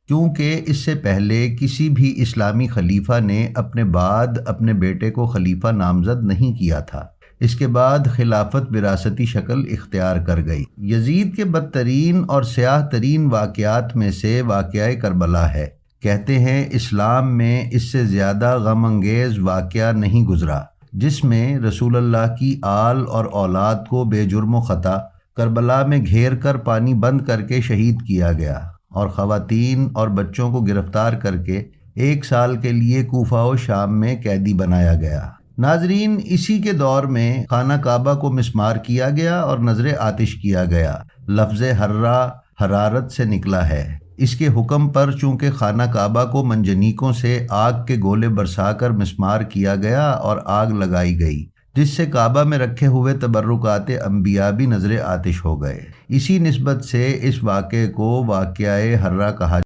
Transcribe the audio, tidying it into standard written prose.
کیونکہ اس سے پہلے کسی بھی اسلامی خلیفہ نے اپنے بعد اپنے بیٹے کو خلیفہ نامزد نہیں کیا تھا۔ اس کے بعد خلافت وراثتی شکل اختیار کر گئی۔ یزید کے بدترین اور سیاہ ترین واقعات میں سے واقعہ کربلا ہے۔ کہتے ہیں اسلام میں اس سے زیادہ غم انگیز واقعہ نہیں گزرا، جس میں رسول اللہ کی آل اور اولاد کو بے جرم و خطا کربلا میں گھیر کر پانی بند کر کے شہید کیا گیا اور خواتین اور بچوں کو گرفتار کر کے 1 سال کے لیے کوفہ و شام میں قیدی بنایا گیا۔ ناظرین، اسی کے دور میں خانہ کعبہ کو مسمار کیا گیا اور نذر آتش کیا گیا۔ لفظ حرہ حرارت سے نکلا ہے۔ اس کے حکم پر چونکہ خانہ کعبہ کو منجنیقوں سے آگ کے گولے برسا کر مسمار کیا گیا اور آگ لگائی گئی، جس سے کعبہ میں رکھے ہوئے تبرکات انبیاء بھی نذر آتش ہو گئے۔ اسی نسبت سے اس واقعے کو واقعہ حرہ کہا